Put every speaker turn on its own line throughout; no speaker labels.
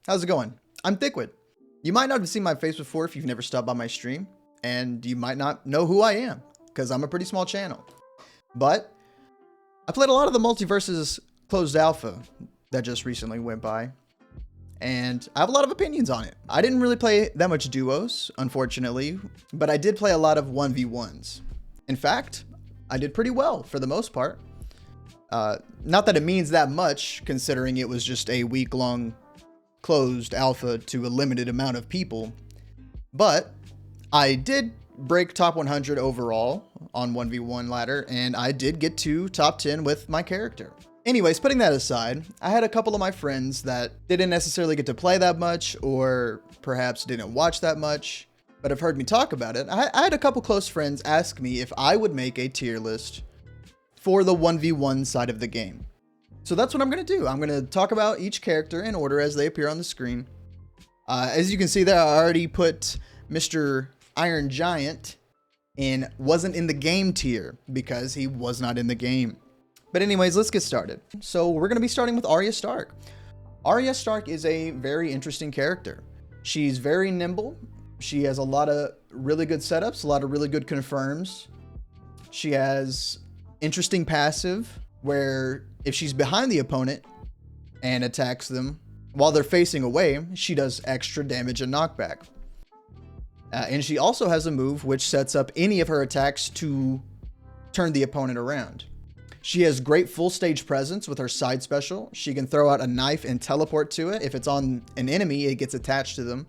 How's it going? I'm Thickwit. You might not have seen my face before if you've never stopped by my stream, and you might not know who I am, because I'm a pretty small channel. But I played a lot of the Multiversus closed alpha that just recently went by, and I have a lot of opinions on it. I didn't really play that much duos, unfortunately, but I did play a lot of 1v1s. In fact, I did pretty well for the most part. Not that it means that much, considering it was just a week-long closed alpha to a limited amount of people, but I did break top 100 overall on 1v1 ladder, and I did get to top 10 with my character. Anyways, putting that aside, I had a couple of my friends that didn't necessarily get to play that much, or perhaps didn't watch that much, but have heard me talk about it. I had a couple close friends ask me if I would make a tier list for the 1v1 side of the game. So that's what I'm going to do. I'm going to talk about each character in order as they appear on the screen. As you can see there, I already put Mr. Iron Giant in wasn't in the game tier because he was not in the game. But anyways, let's get started. So we're going to be starting with Arya Stark. Arya Stark is a very interesting character. She's very nimble. She has a lot of really good setups, a lot of really good confirms. She has interesting passive where if she's behind the opponent and attacks them while they're facing away, she does extra damage and knockback. And she also has a move which sets up any of her attacks to turn the opponent around. She has great full stage presence with her side special. She can throw out a knife and teleport to it. If it's on an enemy, it gets attached to them,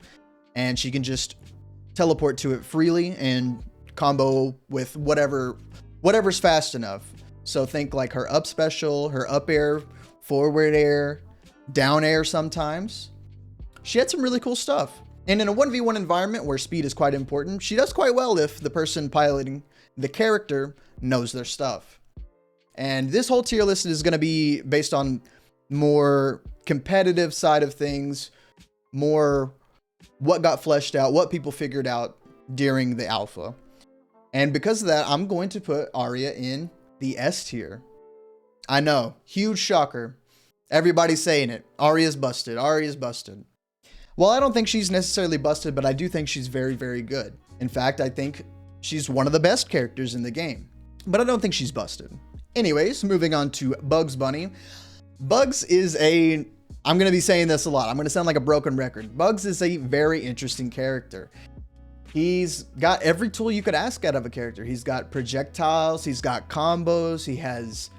and she can just teleport to it freely and combo with whatever's fast enough. So think like her up special, her up air, forward air, down air sometimes. She had some really cool stuff. And in a 1v1 environment where speed is quite important, she does quite well if the person piloting the character knows their stuff. And this whole tier list is going to be based on more competitive side of things, more what got fleshed out, what people figured out during the alpha. And because of that, I'm going to put Arya in the S tier. I know, huge shocker. Everybody's saying it. Arya's busted. Arya's busted. Well, I don't think she's necessarily busted, but I do think she's very, very good. In fact, I think she's one of the best characters in the game, but I don't think she's busted. Anyways, moving on to Bugs Bunny. Bugs is I'm going to be saying this a lot. I'm going to sound like a broken record. Bugs is a very interesting character. He's got every tool you could ask out of a character. He's got projectiles, he's got combos, he has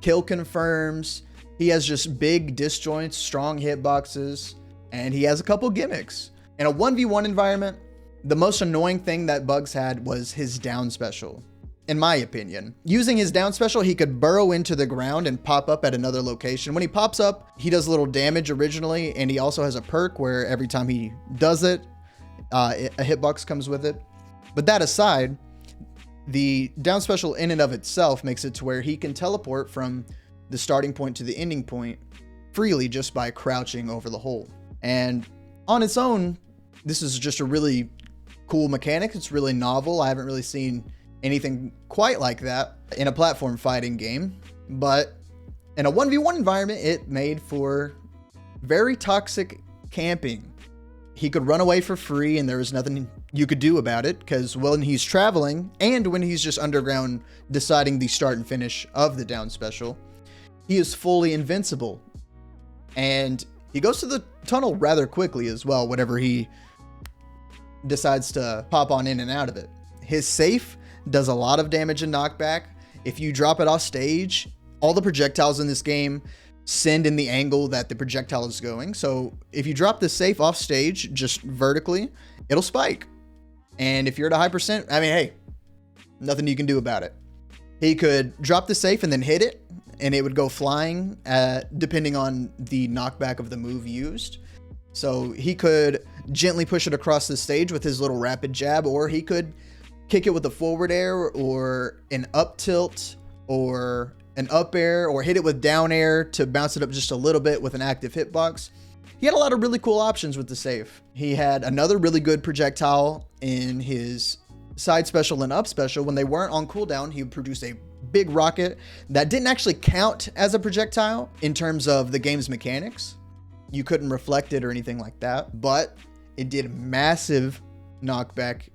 kill confirms, he has just big disjoints, strong hitboxes, and he has a couple gimmicks. In a 1v1 environment, the most annoying thing that Bugs had was his down special, in my opinion. Using his down special, he could burrow into the ground and pop up at another location. When he pops up, he does a little damage originally, and he also has a perk where every time he does it, a hitbox comes with it. But that aside, the down special in and of itself makes it to where he can teleport from the starting point to the ending point freely just by crouching over the hole. And on its own, this is just a really cool mechanic. It's really novel. I haven't really seen anything quite like that in a platform fighting game. But in a 1v1 environment, it made for very toxic camping. He could run away for free and there was nothing you could do about it, because when he's traveling and when he's just underground deciding the start and finish of the down special, he is fully invincible. And he goes to the tunnel rather quickly as well, whenever he decides to pop on in and out of it. His safe does a lot of damage and knockback. If you drop it off stage, all the projectiles in this game send in the angle that the projectile is going. So if you drop the safe off stage just vertically, it'll spike. And if you're at a high percent, I mean, hey, nothing you can do about it. He could drop the safe and then hit it, and it would go flying depending on the knockback of the move used. So he could gently push it across the stage with his little rapid jab, or he could kick it with a forward air or an up tilt or an up air, or hit it with down air to bounce it up just a little bit with an active hitbox. He had a lot of really cool options with the safe. He had another really good projectile in his side special and up special. When they weren't on cooldown, he would produce a big rocket that didn't actually count as a projectile in terms of the game's mechanics. you couldn't reflect it or anything like that, but it did massive knockback,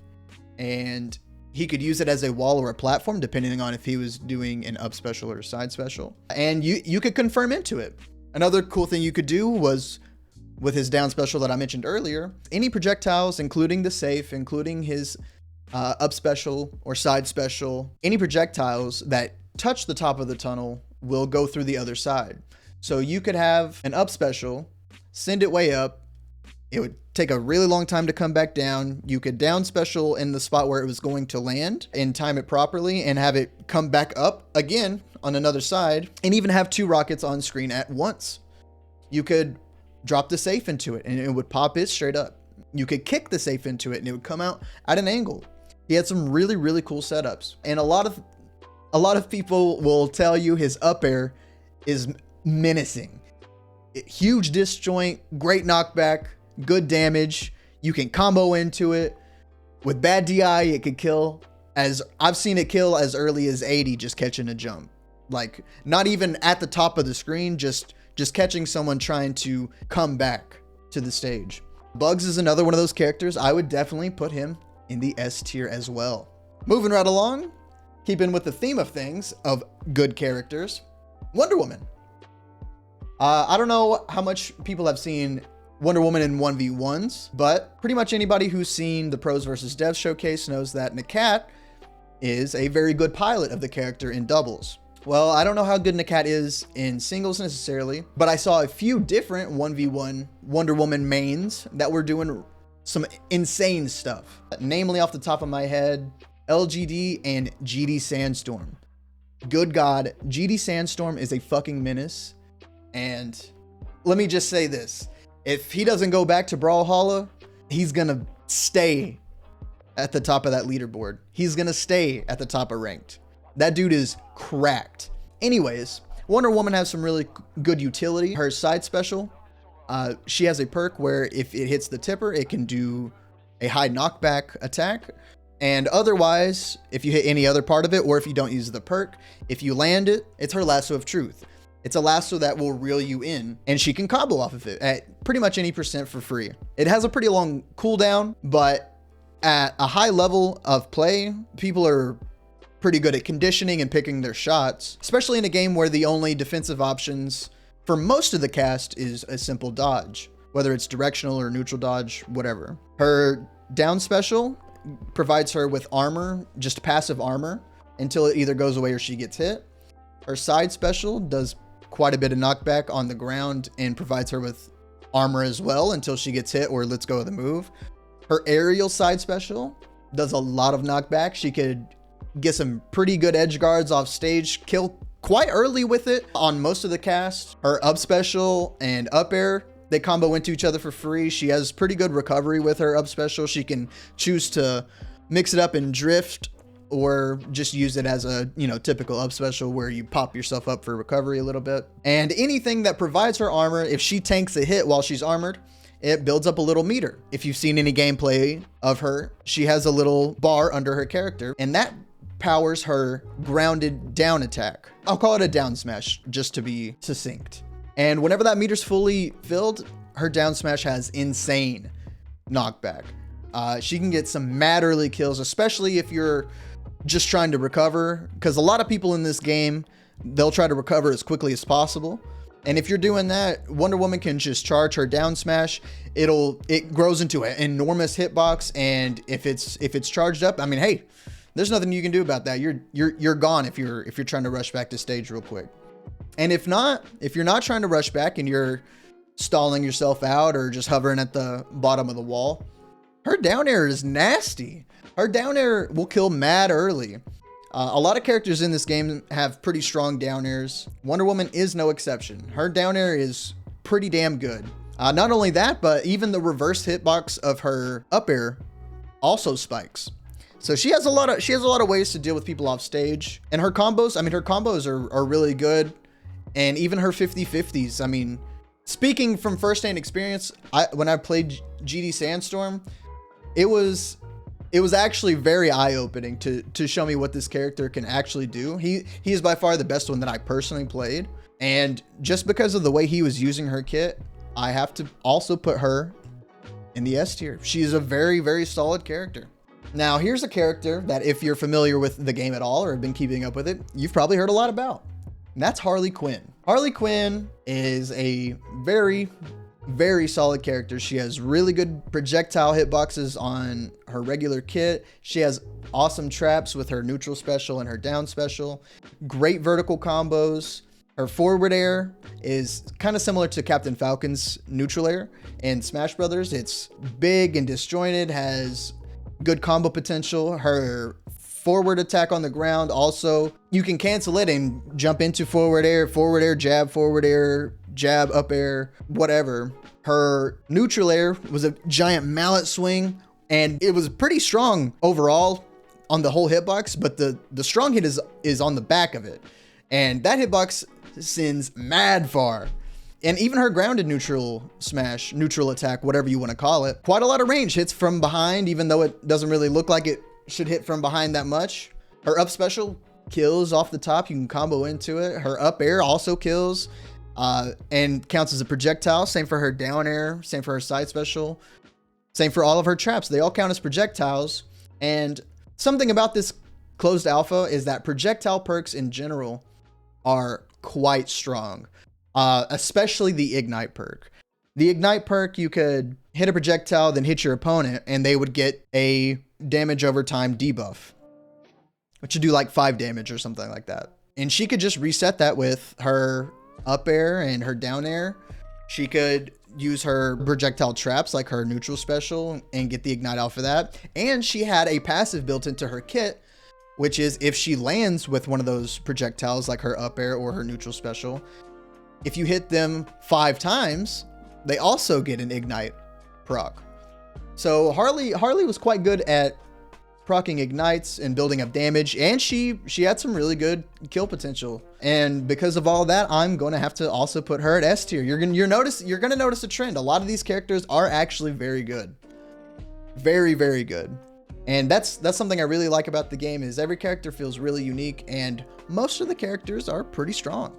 and he could use it as a wall or a platform depending on if he was doing an up special or a side special, and you could confirm into it. Another cool thing you could do was, with his down special that I mentioned earlier, any projectiles, including the safe, including his up special or side special, any projectiles that touch the top of the tunnel will go through the other side. So you could have an up special, send it way up. It would take a really long time to come back down. You could down special in the spot where it was going to land and time it properly and have it come back up again on another side, and even have 2 rockets on screen at once. You could drop the safe into it and it would pop it straight up. You could kick the safe into it and it would come out at an angle. He had some really, really cool setups. And a lot of people will tell you his up air is menacing. Huge disjoint, great knockback, good damage. You can combo into it. With bad DI, it could kill, as I've seen it kill as early as 80 just catching a jump. Like, not even at the top of the screen, just catching someone trying to come back to the stage. Bugs is another one of those characters. I would definitely put him in the S tier as well. Moving right along, keeping with the theme of things, of good characters, Wonder Woman. I don't know how much people have seen Wonder Woman in 1v1s, but pretty much anybody who's seen the Pros vs. Devs showcase knows that Nakat is a very good pilot of the character in doubles. Well, I don't know how good Nakat is in singles necessarily, but I saw a few different 1v1 Wonder Woman mains that were doing some insane stuff. Namely, off the top of my head, LGD and GD Sandstorm. Good God, GD Sandstorm is a fucking menace. And let me just say this. If he doesn't go back to Brawlhalla, he's gonna stay at the top of that leaderboard. He's gonna stay at the top of ranked. That dude is cracked. Anyways, Wonder Woman has some really good utility. Her side special, she has a perk where if it hits the tipper, it can do a high knockback attack. And otherwise, if you hit any other part of it, or if you don't use the perk, if you land it, it's her lasso of truth. It's a lasso that will reel you in, and she can combo off of it at pretty much any percent for free. It has a pretty long cooldown, but at a high level of play, people are pretty good at conditioning and picking their shots, especially in a game where the only defensive options for most of the cast is a simple dodge, whether it's directional or neutral dodge, whatever. Her down special provides her with armor, just passive armor, until it either goes away or she gets hit. Her side special does quite a bit of knockback on the ground and provides her with armor as well until she gets hit or lets go of the move. Her aerial side special does a lot of knockback. She could get some pretty good edge guards off stage, kill quite early with it on most of the cast. Her up special and up air, they combo into each other for free. She has pretty good recovery with her up special. She can choose to mix it up and drift, or just use it as a, typical up special where you pop yourself up for recovery a little bit. And anything that provides her armor, if she tanks a hit while she's armored, it builds up a little meter. If you've seen any gameplay of her, she has a little bar under her character, and that powers her grounded down attack. I'll call it a down smash just to be succinct. And whenever that meter's fully filled, her down smash has insane knockback. She can get some mad early kills, especially if you're just trying to recover, because a lot of people in this game, they'll try to recover as quickly as possible. And if you're doing that, Wonder Woman can just charge her down smash. It grows into an enormous hitbox, and if it's charged up, I mean, hey, there's nothing you can do about that. You're gone if you're trying to rush back to stage real quick. And if you're not trying to rush back and you're stalling yourself out or just hovering at the bottom of the wall, her down air is nasty. Her down air will kill mad early. A lot of characters in this game have pretty strong down airs. Wonder Woman is no exception. Her down air is pretty damn good. Not only that, but even the reverse hitbox of her up air also spikes. So she has a lot of ways to deal with people off stage. And her combos, her combos are really good. And even her 50-50s. I mean, speaking from firsthand experience, when I played GD Sandstorm, it was actually very eye-opening to show me what this character can actually do. He is by far the best one that I personally played. And just because of the way he was using her kit, I have to also put her in the S tier. She's a very, very solid character. Now, here's a character that if you're familiar with the game at all or have been keeping up with it, you've probably heard a lot about. And that's Harley Quinn. Harley Quinn is a very, very solid character. She has really good projectile hitboxes on her regular kit. She has awesome traps with her neutral special and her down special. Great vertical combos. Her forward air is kind of similar to Captain Falcon's neutral air in Smash Brothers. It's big and disjointed, has good combo potential. Her forward attack on the ground also, you can cancel it and jump into forward air, forward air, jab, up air, whatever. Her neutral air was a giant mallet swing, and it was pretty strong overall on the whole hitbox, but the strong hit is on the back of it. And that hitbox sends mad far. And even her grounded neutral smash, neutral attack, whatever you want to call it, quite a lot of range, hits from behind, even though it doesn't really look like it should hit from behind that much. Her up special kills off the top. You can combo into it. Her up air also kills and counts as a projectile. Same for her down air. Same for her side special. Same for all of her traps. They all count as projectiles. And something about this closed alpha is that projectile perks in general are quite strong, especially the ignite perk. The ignite perk, you could hit a projectile, then hit your opponent, and they would get a damage over time debuff, which would do like 5 damage or something like that. And she could just reset that with her up air and her down air. She could use her projectile traps like her neutral special and get the ignite out for that. And she had a passive built into her kit, which is if she lands with one of those projectiles like her up air or her neutral special, if you hit them 5 times, they also get an ignite proc. So Harley was quite good at proccing ignites and building up damage, and she had some really good kill potential. And because of all that, I'm going to have to also put her at S tier. You're going to notice a trend. A lot of these characters are actually very good. Very, very good. And that's something I really like about the game, is every character feels really unique, and most of the characters are pretty strong.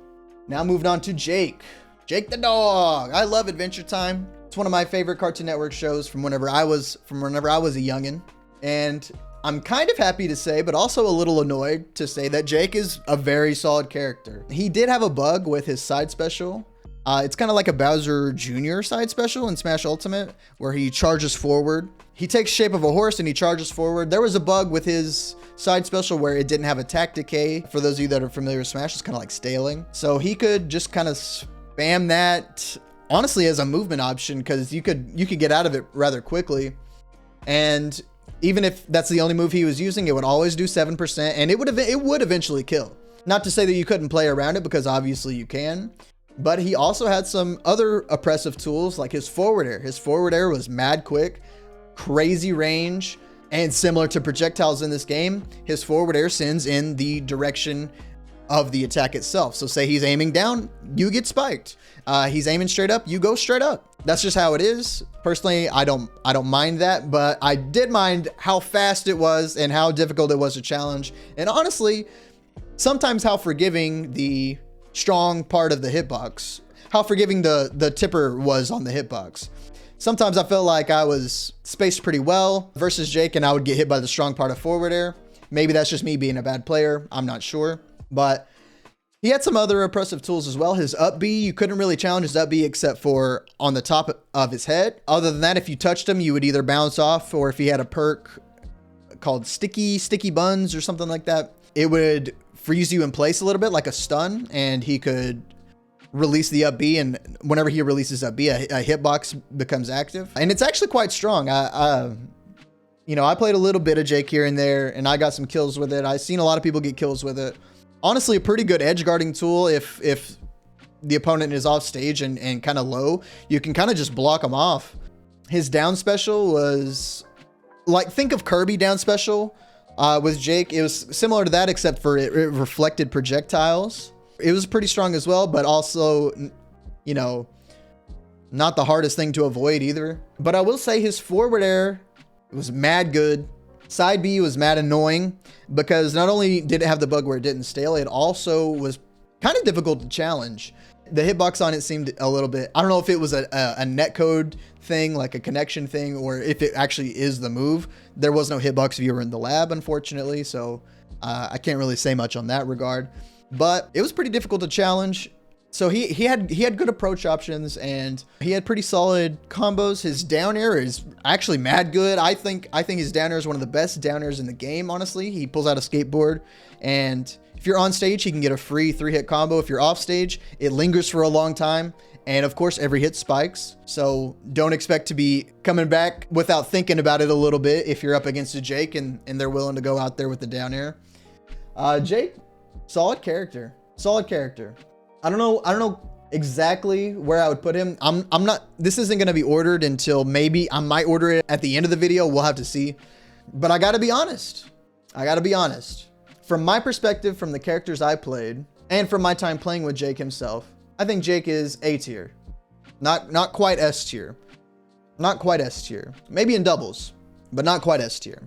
Now moving on to Jake. Jake the dog. I love Adventure Time. It's one of my favorite Cartoon Network shows from whenever I was a youngin'. And I'm kind of happy to say, but also a little annoyed to say, that Jake is a very solid character. He did have a bug with his side special. It's kind of like a Bowser Jr. side special in Smash Ultimate, where he charges forward. He takes shape of a horse and he charges forward. There was a bug with his side special where it didn't have attack decay. For those of you that are familiar with Smash, it's kind of like staling. So he could just kind of spam that, honestly, as a movement option, because you could get out of it rather quickly. And even if that's the only move he was using, it would always do 7%, and it would eventually kill. Not to say that you couldn't play around it, because obviously you can. But he also had some other oppressive tools, like his forward air. His forward air was mad quick, crazy range, and similar to projectiles in this game, his forward air sends in the direction of the attack itself. So say he's aiming down, you get spiked. He's aiming straight up, you go straight up. That's just how it is. Personally, I don't mind that, but I did mind how fast it was and how difficult it was to challenge. And honestly, sometimes how forgiving the strong part of the hitbox, how forgiving the tipper was on the hitbox. Sometimes I felt like I was spaced pretty well versus Jake, and I would get hit by the strong part of forward air. Maybe that's just me being a bad player. I'm not sure. But he had some other oppressive tools as well. His up B, you couldn't really challenge his up B except for on the top of his head. Other than that, if you touched him, you would either bounce off, or if he had a perk called sticky buns or something like that, it would freeze you in place a little bit like a stun, and he could release the up B, and whenever he releases up B, a hitbox becomes active. And it's actually quite strong. I played a little bit of Jake here and there, and I got some kills with it. I've seen a lot of people get kills with it. Honestly, a pretty good edge guarding tool. If the opponent is off stage and kind of low, you can kind of just block them off. His down special was like, think of Kirby down special with Jake. It was similar to that, except for it reflected projectiles. It was pretty strong as well, but also, not the hardest thing to avoid either. But I will say his forward air was mad good. Side B was mad annoying, because not only did it have the bug where it didn't stale, it also was kind of difficult to challenge. The hitbox on it seemed a little bit, I don't know if it was a netcode thing, like a connection thing, or if it actually is the move. There was no hitbox if you were in the lab, unfortunately, so I can't really say much on that regard. But it was pretty difficult to challenge. So he had good approach options, and he had pretty solid combos. His down air is actually mad good. I think his down air is one of the best down airs in the game, honestly. He pulls out a skateboard, and if you're on stage, he can get a free 3-hit combo. If you're off stage, it lingers for a long time. And of course, every hit spikes. So don't expect to be coming back without thinking about it a little bit if you're up against a Jake and they're willing to go out there with the down air. Jake, solid character. Solid character. I don't know exactly where I would put him. I'm not, this isn't going to be ordered until maybe I might order it at the end of the video. We'll have to see. But I got to be honest. From my perspective, from the characters I played, and from my time playing with Jake himself, I think Jake is A tier. Not quite S tier. Not quite S tier. Maybe in doubles, but not quite S tier.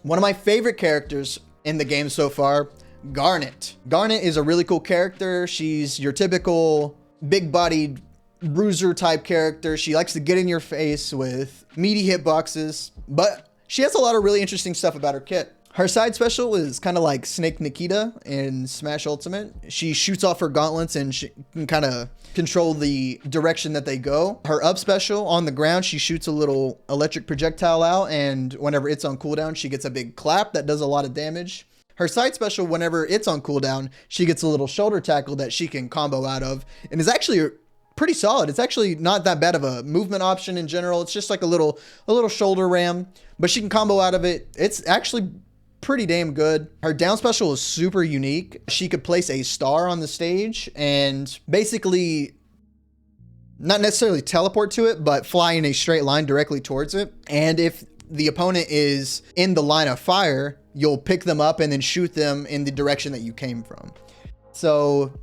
One of my favorite characters in the game so far, Garnet. Garnet is a really cool character. She's your typical big-bodied bruiser type character. She likes to get in your face with meaty hitboxes, but she has a lot of really interesting stuff about her kit. Her side special is kind of like Snake Nikita in Smash Ultimate. She shoots off her gauntlets and she can kind of control the direction that they go. Her up special on the ground, she shoots a little electric projectile out, and whenever it's on cooldown, she gets a big clap that does a lot of damage. Her side special, whenever it's on cooldown, she gets a little shoulder tackle that she can combo out of, and is actually pretty solid. It's actually not that bad of a movement option in general. It's just like a little shoulder ram, but she can combo out of it. It's actually pretty damn good. Her down special is super unique. She could place a star on the stage and basically not necessarily teleport to it, but fly in a straight line directly towards it. And if the opponent is in the line of fire, you'll pick them up and then shoot them in the direction that you came from. So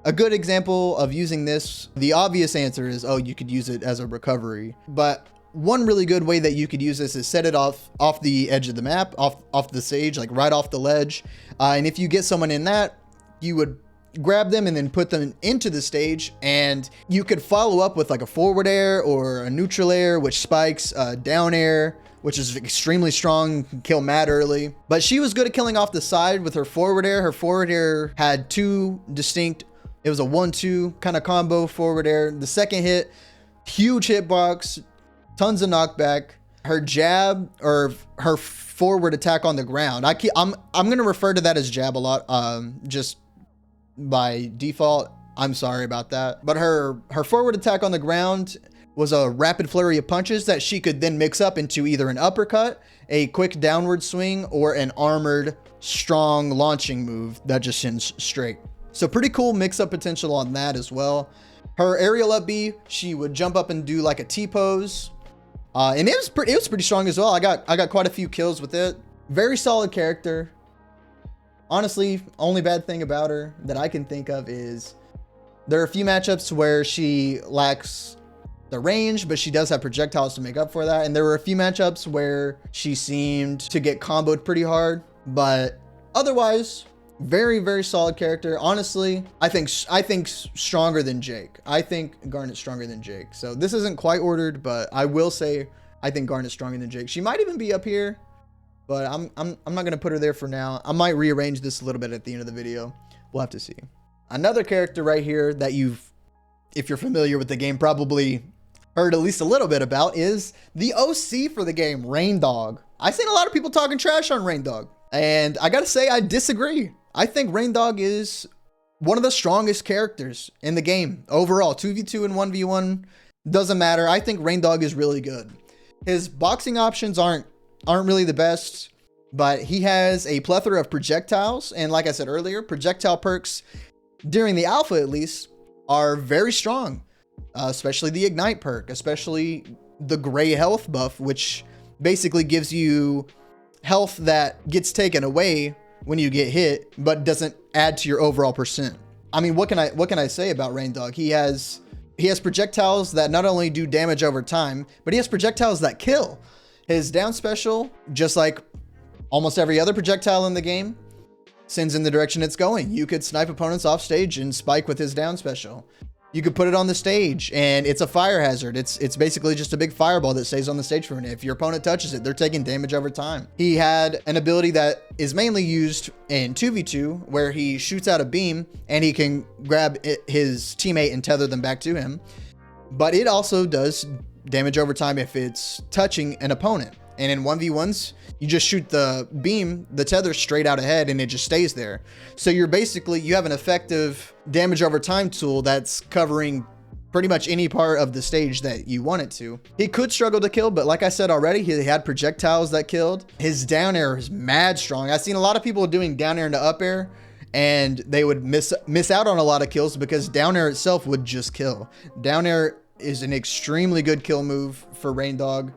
a good example of using this, the obvious answer is, oh, you could use it as a recovery. But one really good way that you could use this is set it off the edge of the map, off the stage, like right off the ledge. And if you get someone in that, you would grab them and then put them into the stage, and you could follow up with like a forward air or a neutral air, which spikes, down air, which is extremely strong, can kill mad early. But she was good at killing off the side with her forward air. Her forward air had two distinct, it was a 1-2 kind of combo forward air. The second hit, huge hitbox, tons of knockback. Her jab, or her forward attack on the ground, I'm gonna refer to that as jab a lot, just by default. I'm sorry about that. But her forward attack on the ground was a rapid flurry of punches that she could then mix up into either an uppercut, a quick downward swing, or an armored, strong launching move that just sends straight. So pretty cool mix-up potential on that as well. Her aerial up B, she would jump up and do like a T-pose. And it was pretty strong as well. I got quite a few kills with it. Very solid character. Honestly, only bad thing about her that I can think of is there are a few matchups where she lacks the range, but she does have projectiles to make up for that. And there were a few matchups where she seemed to get comboed pretty hard, but otherwise, very, very solid character. Honestly, I think stronger than Jake. I think Garnet's stronger than Jake. So this isn't quite ordered, but I will say I think Garnet's stronger than Jake. She might even be up here, but I'm not gonna put her there for now. I might rearrange this a little bit at the end of the video. We'll have to see. Another character right here that if you're familiar with the game, probably heard at least a little bit about is the OC for the game, Reindog. I've seen a lot of people talking trash on Reindog, and I gotta say I disagree. I think Reindog is one of the strongest characters in the game overall. 2v2 and 1v1 doesn't matter. I think Reindog is really good. His boxing options aren't really the best, but he has a plethora of projectiles, and like I said earlier, projectile perks during the alpha at least are very strong, especially the ignite perk, especially the gray health buff, which basically gives you health that gets taken away when you get hit, but doesn't add to your overall percent. I mean, what can I say about Reindog? He has projectiles that not only do damage over time, but he has projectiles that kill. His down special, just like almost every other projectile in the game, sends in the direction it's going. You could snipe opponents off stage and spike with his down special. You could put it on the stage and it's a fire hazard. It's basically just a big fireball that stays on the stage for a minute. If your opponent touches it, they're taking damage over time. He had an ability that is mainly used in 2v2 where he shoots out a beam and he can grab his teammate and tether them back to him. But it also does damage over time if it's touching an opponent. And in 1v1s, you just shoot the beam, the tether straight out ahead and it just stays there. So you have an effective damage over time tool that's covering pretty much any part of the stage that you want it to. He could struggle to kill, but like I said already, he had projectiles that killed. His down air is mad strong. I've seen a lot of people doing down air into up air and they would miss out on a lot of kills because down air itself would just kill. Down air is an extremely good kill move for Reindog.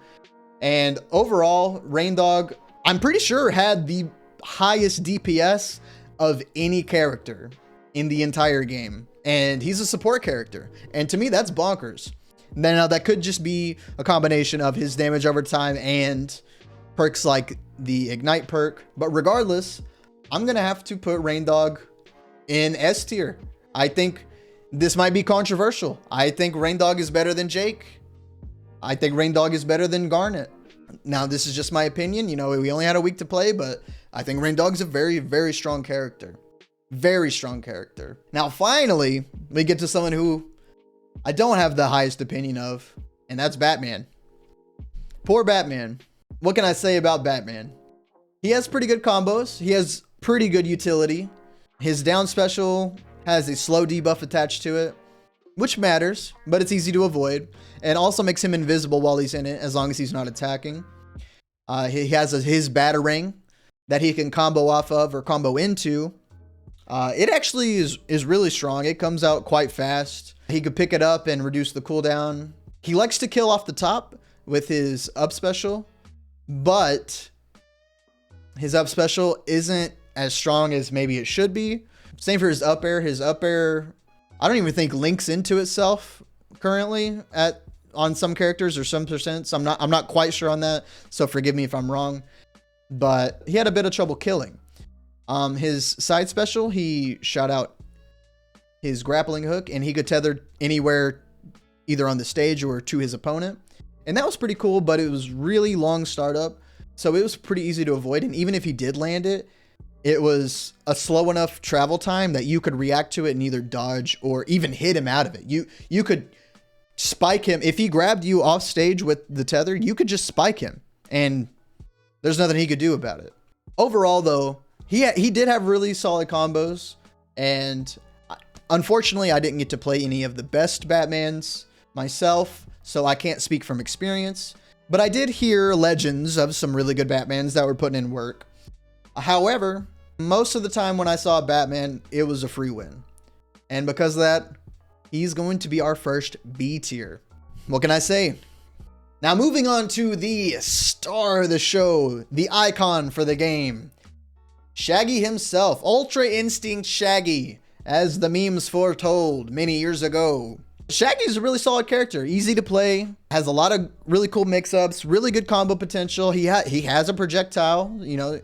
And overall, Reindog, I'm pretty sure, had the highest DPS of any character in the entire game. And he's a support character. And to me, that's bonkers. Now, that could just be a combination of his damage over time and perks like the Ignite perk. But regardless, I'm going to have to put Reindog in S tier. I think this might be controversial. I think Reindog is better than Jake. I think Reindog is better than Garnet. Now, this is just my opinion. You know, we only had a week to play, but I think Reindog's a very, very strong character. Very strong character. Now, finally, we get to someone who I don't have the highest opinion of, and that's Batman. Poor Batman. What can I say about Batman? He has pretty good combos. He has pretty good utility. His down special has a slow debuff attached to it, which matters, but it's easy to avoid. And also makes him invisible while he's in it, as long as he's not attacking. He has his Batarang that he can combo off of or combo into. It actually is really strong. It comes out quite fast. He could pick it up and reduce the cooldown. He likes to kill off the top with his up special, but his up special isn't as strong as maybe it should be. Same for his up air. His up air, I don't even think links into itself currently on some characters or some percents. I'm not quite sure on that, so forgive me if I'm wrong. But he had a bit of trouble killing. His side special, he shot out his grappling hook and he could tether anywhere, either on the stage or to his opponent. And that was pretty cool, but it was really long startup, so it was pretty easy to avoid. And even if he did land it, it was a slow enough travel time that you could react to it and either dodge or even hit him out of it. You could spike him. If he grabbed you off stage with the tether, you could just spike him and there's nothing he could do about it. Overall though, he did have really solid combos, and unfortunately I didn't get to play any of the best Batmans myself, so I can't speak from experience, but I did hear legends of some really good Batmans that were putting in work. However, most of the time when I saw Batman, it was a free win. And because of that, he's going to be our first B tier. What can I say? Now moving on to the star of the show, the icon for the game, Shaggy himself, Ultra Instinct Shaggy, as the memes foretold many years ago. Shaggy is a really solid character, easy to play, has a lot of really cool mix-ups, really good combo potential. He has a projectile, you know.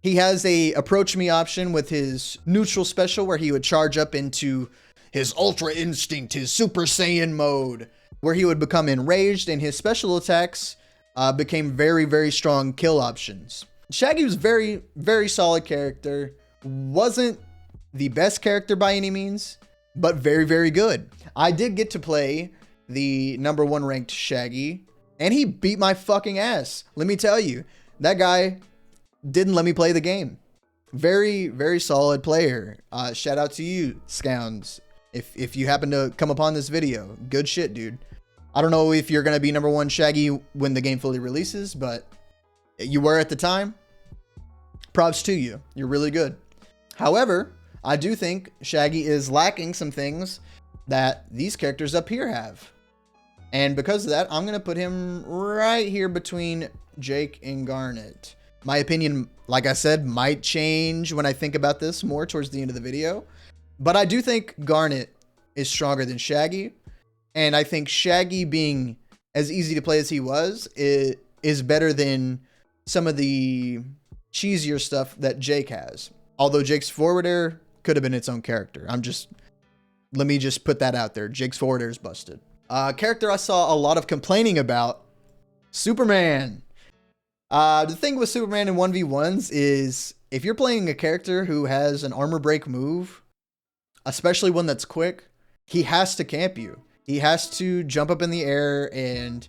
He has a approach me option with his neutral special where he would charge up into his Ultra Instinct, his Super Saiyan mode, where he would become enraged, and his special attacks became very, very strong kill options. Shaggy was very, very solid character. Wasn't the best character by any means, but very, very good. I did get to play the #1 ranked Shaggy, and he beat my fucking ass. Let me tell you, that guy didn't let me play the game. Very, very solid player. Shout out to you, Scounds. If you happen to come upon this video, good shit, dude. I don't know if you're going to be #1 Shaggy when the game fully releases, but you were at the time. Props to you. You're really good. However, I do think Shaggy is lacking some things that these characters up here have. And because of that, I'm going to put him right here between Jake and Garnet. My opinion, like I said, might change when I think about this more towards the end of the video. But I do think Garnet is stronger than Shaggy. And I think Shaggy, being as easy to play as he was, is better than some of the cheesier stuff that Jake has. Although Jake's forward air could have been its own character. Let me just put that out there. Jake's forward air is busted. Character I saw a lot of complaining about, Superman. The thing with Superman in 1v1s is if you're playing a character who has an armor break move, especially one that's quick, he has to camp you. He has to jump up in the air and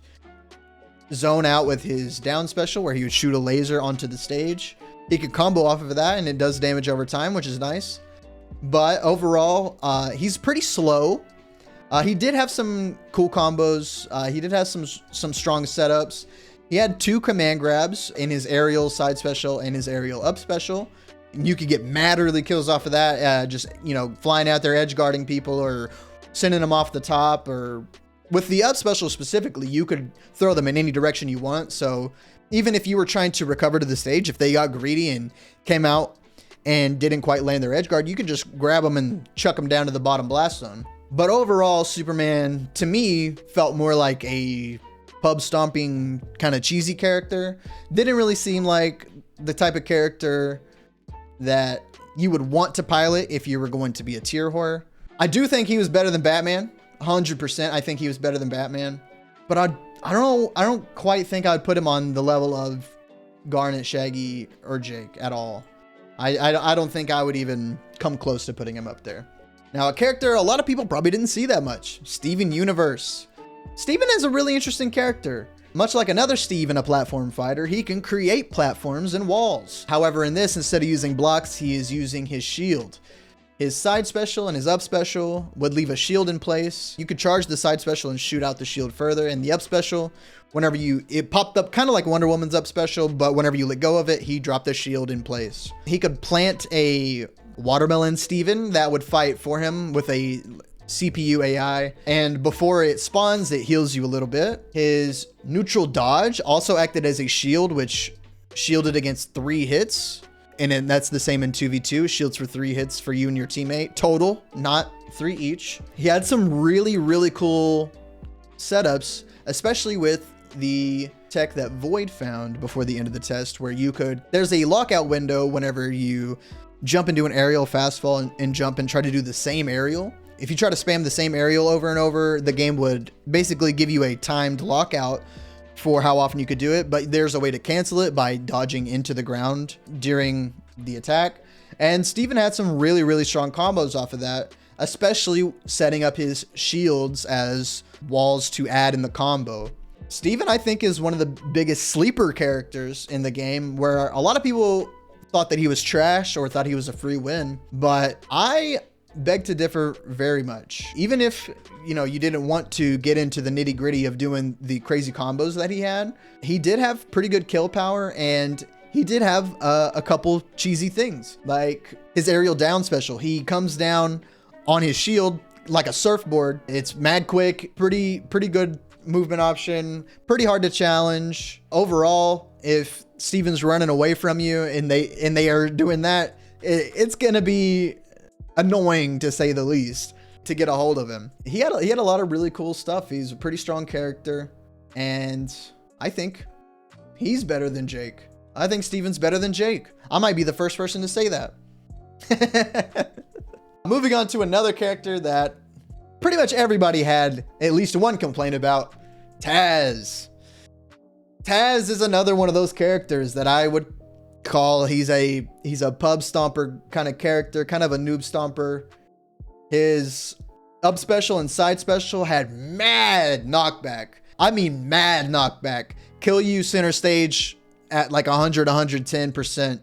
zone out with his down special where he would shoot a laser onto the stage. He could combo off of that and it does damage over time, which is nice. But overall, he's pretty slow. He did have some cool combos. He did have some strong setups. He had 2 command grabs in his aerial side special and his aerial up special. You could get mad early kills off of that, just, you know, flying out there edge guarding people or sending them off the top. Or with the up special specifically, you could throw them in any direction you want. So even if you were trying to recover to the stage, if they got greedy and came out and didn't quite land their edge guard, you could just grab them and chuck them down to the bottom blast zone. But overall, Superman, to me, felt more like a pub stomping kind of cheesy character. Didn't really seem like the type of character that you would want to pilot if you were going to be a tier whore. I do think he was better than Batman. 100%. I think he was better than Batman. But I don't know. I don't quite think I'd put him on the level of Garnet, Shaggy, or Jake at all. I don't think I would even come close to putting him up there. Now, a character a lot of people probably didn't see that much. Steven Universe. Steven is a really interesting character. Much like another Steve in a platform fighter, he can create platforms and walls. However, in this, instead of using blocks, he is using his shield. His side special and his up special would leave a shield in place. You could charge the side special and shoot out the shield further. And the up special, it popped up kind of like Wonder Woman's up special, but whenever you let go of it, he dropped the shield in place. He could plant a watermelon Steven that would fight for him with a CPU AI, and before it spawns, it heals you a little bit. His neutral dodge also acted as a shield, which shielded against 3 hits. And then that's the same in 2v2, shields for 3 hits for you and your teammate total, not 3 each. He had some really, really cool setups, especially with the tech that Void found before the end of the test, where there's a lockout window whenever you jump into an aerial fast fall and jump and try to do the same aerial. If you try to spam the same aerial over and over, the game would basically give you a timed lockout for how often you could do it, but there's a way to cancel it by dodging into the ground during the attack. And Steven had some really, really strong combos off of that, especially setting up his shields as walls to add in the combo. Steven, I think, is one of the biggest sleeper characters in the game, where a lot of people thought that he was trash or thought he was a free win, but I beg to differ very much. Even if, you know, you didn't want to get into the nitty gritty of doing the crazy combos that he did have pretty good kill power, and he did have a couple cheesy things, like his aerial down special. He comes down on his shield like a surfboard. It's mad quick, pretty good movement option, pretty hard to challenge. Overall, if Steven's running away from you and they are doing that, it's gonna be annoying, to say the least, to get a hold of him. He had a lot of really cool stuff. He's a pretty strong character, and I think he's better than Jake. I think Steven's better than Jake. I might be the first person to say that. Moving on to another character that pretty much everybody had at least one complaint about, Taz. Taz is another one of those characters that I would call he's a pub stomper kind of character, kind of a noob stomper. His up special and side special had mad knockback. I mean mad knockback. Kill you center stage at like 110%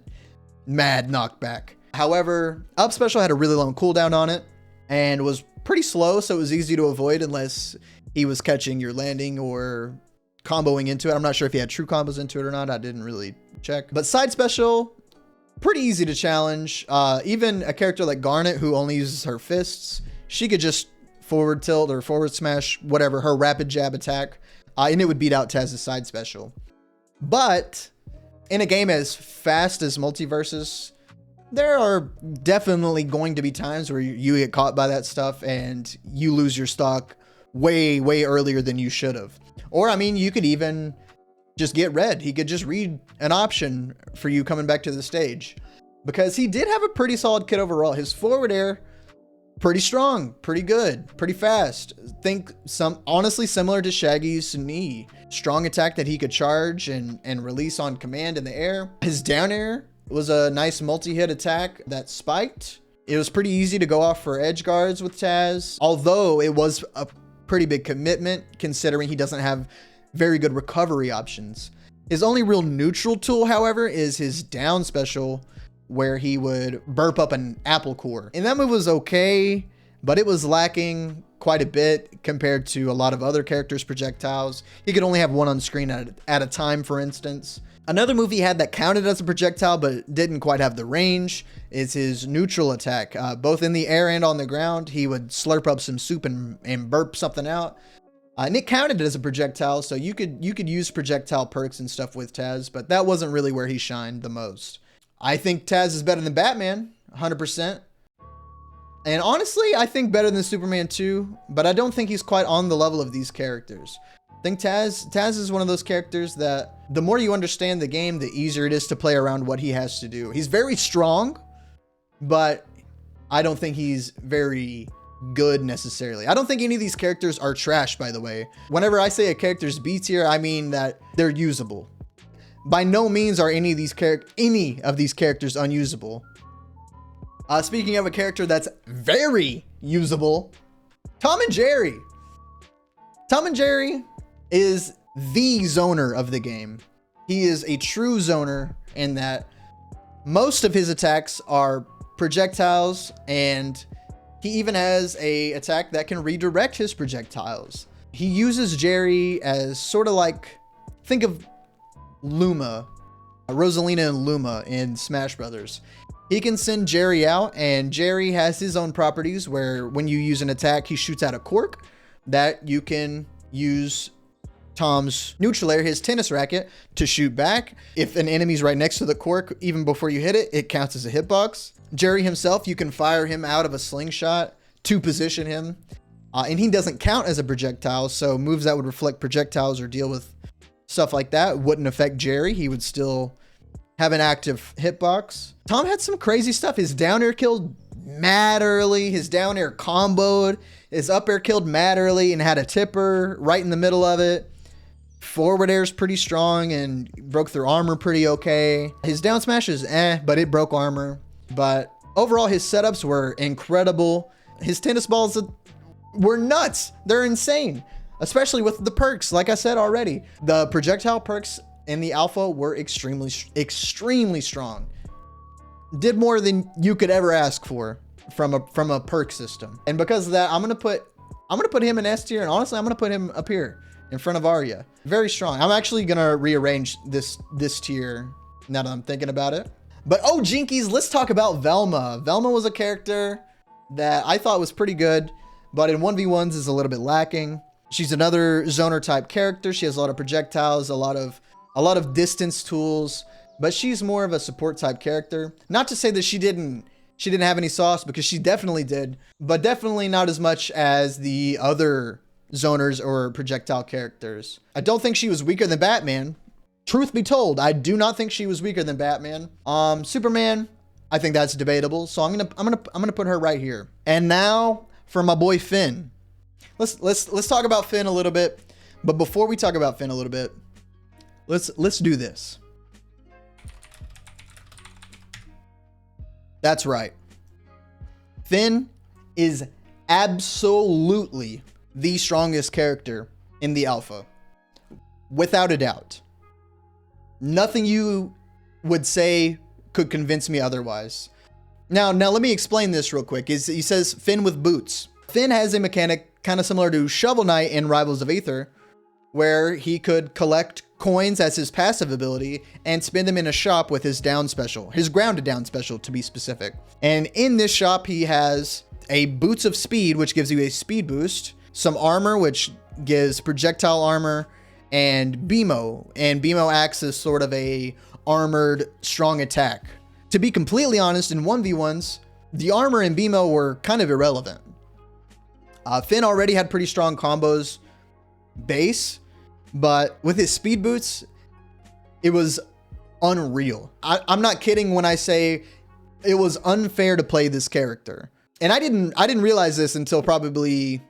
mad knockback. However, up special had a really long cooldown on it and was pretty slow, so it was easy to avoid unless he was catching your landing or comboing into it. I'm not sure if he had true combos into it or not. I didn't really check. But side special, pretty easy to challenge. Even a character like Garnet, who only uses her fists, she could just forward tilt or forward smash, whatever, her rapid jab attack, and it would beat out Taz's side special. But in a game as fast as Multiversus, there are definitely going to be times where you get caught by that stuff and you lose your stock way, way earlier than you should have. Or, I mean, you could even just get red. He could just read an option for you coming back to the stage. because he did have a pretty solid kit overall. His forward air, pretty strong, pretty good, pretty fast. Think honestly similar to Shaggy's knee. Strong attack that he could charge and release on command in the air. His down air was a nice multi-hit attack that spiked. It was pretty easy to go off for edge guards with Taz, although it was a pretty big commitment considering he doesn't have very good recovery options. His only real neutral tool, however, is his down special, where he would burp up an apple core. And that move was okay, but it was lacking quite a bit compared to a lot of other characters' projectiles. He could only have one on screen at a time, for instance. Another move he had that counted as a projectile but didn't quite have the range is his neutral attack. Both in the air and on the ground, he would slurp up some soup and burp something out. And it counted as a projectile, so you could use projectile perks and stuff with Taz, but that wasn't really where he shined the most. I think Taz is better than Batman, 100%. And honestly, I think better than Superman too, but I don't think he's quite on the level of these characters. I think Taz is one of those characters that the more you understand the game, the easier it is to play around what he has to do. He's very strong, but I don't think he's very good necessarily. I don't think any of these characters are trash, by the way. Whenever I say a character's B tier, I mean that they're usable. By no means are any of these characters unusable. Speaking of a character that's very usable, Tom and Jerry. Tom and Jerry is the zoner of the game. He is a true zoner in that most of his attacks are projectiles, and he even has a attack that can redirect his projectiles. He uses Jerry as sort of like, think of Luma, Rosalina and Luma in Smash Brothers. He can send Jerry out, and Jerry has his own properties where when you use an attack, he shoots out a cork that you can use Tom's neutral air, his tennis racket, to shoot back. If an enemy's right next to the cork, even before you hit it, it counts as a hitbox. Jerry himself, you can fire him out of a slingshot to position him. And he doesn't count as a projectile, so moves that would reflect projectiles or deal with stuff like that wouldn't affect Jerry. He would still have an active hitbox. Tom had some crazy stuff. His down air killed mad early. His down air comboed. His up air killed mad early and had a tipper right in the middle of it. Forward air is pretty strong and broke through armor pretty okay. His down smash is but it broke armor. But overall, his setups were incredible. His tennis balls were nuts. They're insane, especially with the perks. Like I said already, the projectile perks in the alpha were extremely strong. Did more than you could ever ask for from a perk system. And because of that, I'm gonna put him in S tier, and honestly, I'm gonna put him up here in front of Arya. Very strong. I'm actually gonna rearrange this tier now that I'm thinking about it. But oh, jinkies, let's talk about Velma. Velma was a character that I thought was pretty good, but in 1v1s is a little bit lacking. She's another zoner type character. She has a lot of projectiles, a lot of distance tools, but she's more of a support type character. Not to say that she didn't have any sauce, because she definitely did, but definitely not as much as the other zoners or projectile characters. I don't think she was weaker than Batman. Truth be told, I do not think she was weaker than Batman. Superman, I think that's debatable. So I'm gonna put her right here. And now for my boy Finn. Let's talk about Finn a little bit. But before we talk about Finn a little bit, let's do this. That's right. Finn is absolutely the strongest character in the alpha, without a doubt. Nothing you would say could convince me otherwise. Now let me explain this real quick. He says Finn with boots. Finn has a mechanic kind of similar to Shovel Knight in Rivals of Aether, where he could collect coins as his passive ability and spend them in a shop with his down special, his grounded down special to be specific. And in this shop, he has a Boots of Speed, which gives you a speed boost, some armor, which gives projectile armor, and BMO. And BMO acts as sort of a armored strong attack. To be completely honest, in 1v1s, the armor and BMO were kind of irrelevant. Finn already had pretty strong combos base, but with his speed boots, it was unreal. I'm not kidding when I say it was unfair to play this character. And I didn't realize this until probably,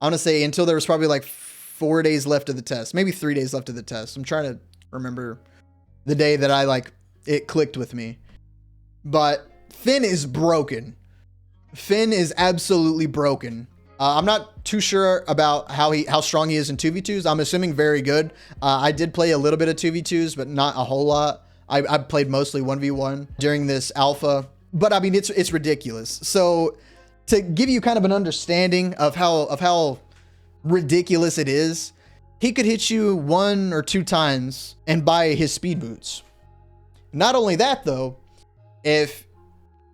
I want to say until there was probably like 4 days left of the test, maybe 3 days left of the test. I'm trying to remember the day that it clicked with me. But Finn is broken. Finn is absolutely broken. I'm not too sure about how strong he is in 2v2s. I'm assuming very good. I did play a little bit of 2v2s, but not a whole lot. I played mostly 1v1 during this alpha. But I mean, it's ridiculous. So to give you kind of an understanding of how ridiculous it is, he could hit you 1 or 2 times and buy his speed boots. Not only that though, if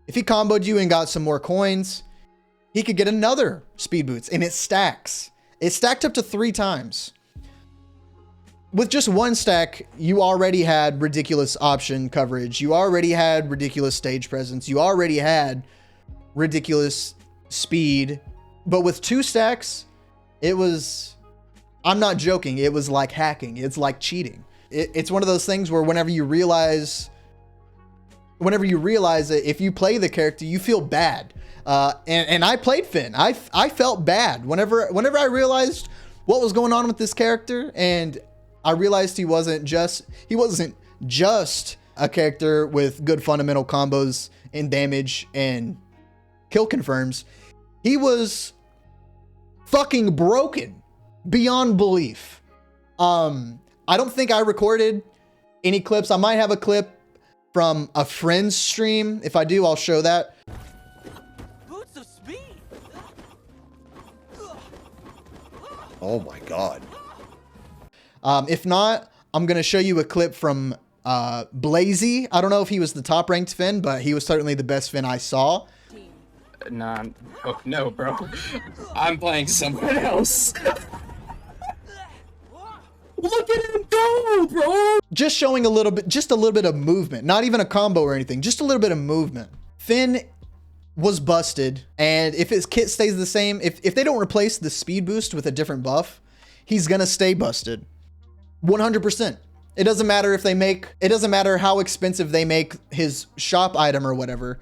he comboed you and got some more coins, he could get another speed boots, and it stacks. It stacked up to 3 times. With just 1 stack, you already had ridiculous option coverage. You already had ridiculous stage presence. You already had ridiculous speed. But with 2 stacks, it was, I'm not joking, it was like hacking. It's like cheating. It's one of those things where whenever you realize it, if you play the character, you feel bad. And I played Finn. I felt bad whenever I realized what was going on with this character, and I realized he wasn't just a character with good fundamental combos and damage and kill confirms. He was fucking broken beyond belief. I don't think I recorded any clips. I might have a clip from a friend's stream. If I do, I'll show that.
Boots of speed.
Oh my God.
If not, I'm going to show you a clip from Blazy. I don't know if he was the top ranked Finn, but he was certainly the best Finn I saw.
Nah, no, bro. I'm playing someone else. Look at him go, bro.
Just showing just a little bit of movement, not even a combo or anything, just a little bit of movement. Finn was busted, and if his kit stays the same, if they don't replace the speed boost with a different buff, he's gonna stay busted. 100%. It doesn't matter it doesn't matter how expensive they make his shop item or whatever.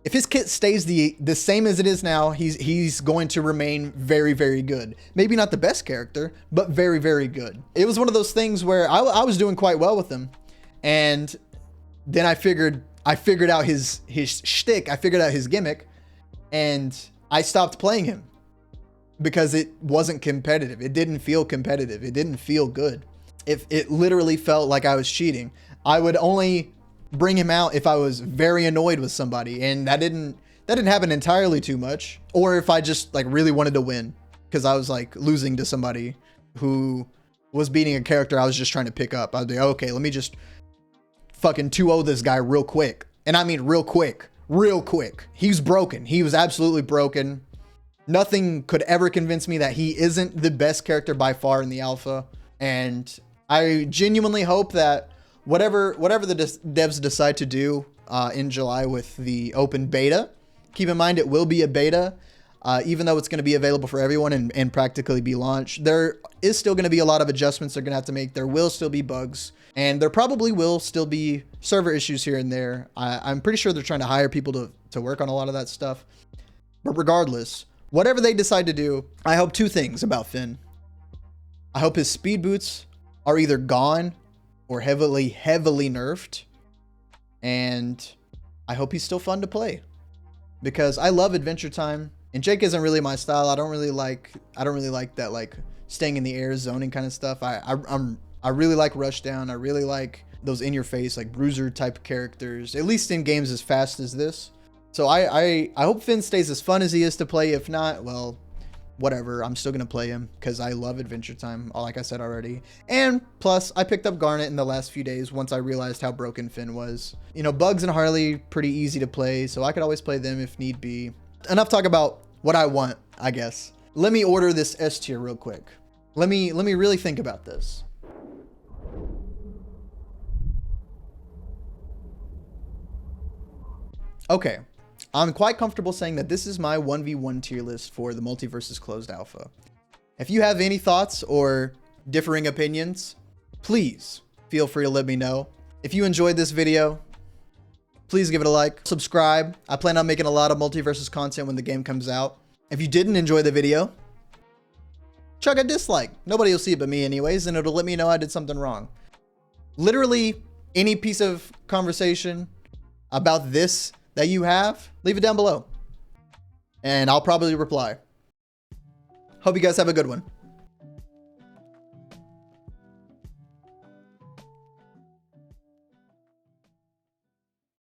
If his kit stays the same as it is now, he's going to remain very, very good. Maybe not the best character, but very, very good. It was one of those things where I was doing quite well with him, and then I figured out his shtick. I figured out his gimmick, and I stopped playing him because it wasn't competitive. It didn't feel competitive. It didn't feel good. It literally felt like I was cheating. I would only bring him out if I was very annoyed with somebody, and that didn't happen entirely too much, or if I just like really wanted to win because I was like losing to somebody who was beating a character I was just trying to pick up. I'd be okay, let me just fucking 2-0 this guy real quick. And I mean real quick. He's broken. He was absolutely broken. Nothing could ever convince me that he isn't the best character by far in the alpha, and I genuinely hope that whatever the devs decide to do in July with the open beta, keep in mind it will be a beta, even though it's going to be available for everyone and practically be launched. There is still going to be a lot of adjustments they're going to have to make. There will still be bugs, and there probably will still be server issues here and there. I'm pretty sure they're trying to hire people to work on a lot of that stuff. But regardless, whatever they decide to do, I hope 2 things about Finn. I hope his speed boots are either gone or heavily nerfed, and I hope he's still fun to play because I love Adventure Time, and Jake isn't really my style. I don't really like that like staying in the air zoning kind of stuff. I really like Rushdown. I really like those in your face like bruiser type characters, at least in games as fast as this. So I hope Finn stays as fun as he is to play. If not, well, whatever, I'm still gonna play him because I love Adventure Time, like I said already. And plus, I picked up Garnet in the last few days once I realized how broken Finn was. You know, Bugs and Harley, pretty easy to play, so I could always play them if need be. Enough talk about what I want, I guess. Let me order this S tier real quick. Let me really think about this. Okay. I'm quite comfortable saying that this is my 1v1 tier list for the Multiversus closed alpha. If you have any thoughts or differing opinions, please feel free to let me know. If you enjoyed this video, please give it a like, subscribe. I plan on making a lot of Multiversus content when the game comes out. If you didn't enjoy the video, chuck a dislike. Nobody will see it but me anyways, and it'll let me know I did something wrong. Literally any piece of conversation about this that you have, leave it down below. And I'll probably reply. Hope you guys have a good one.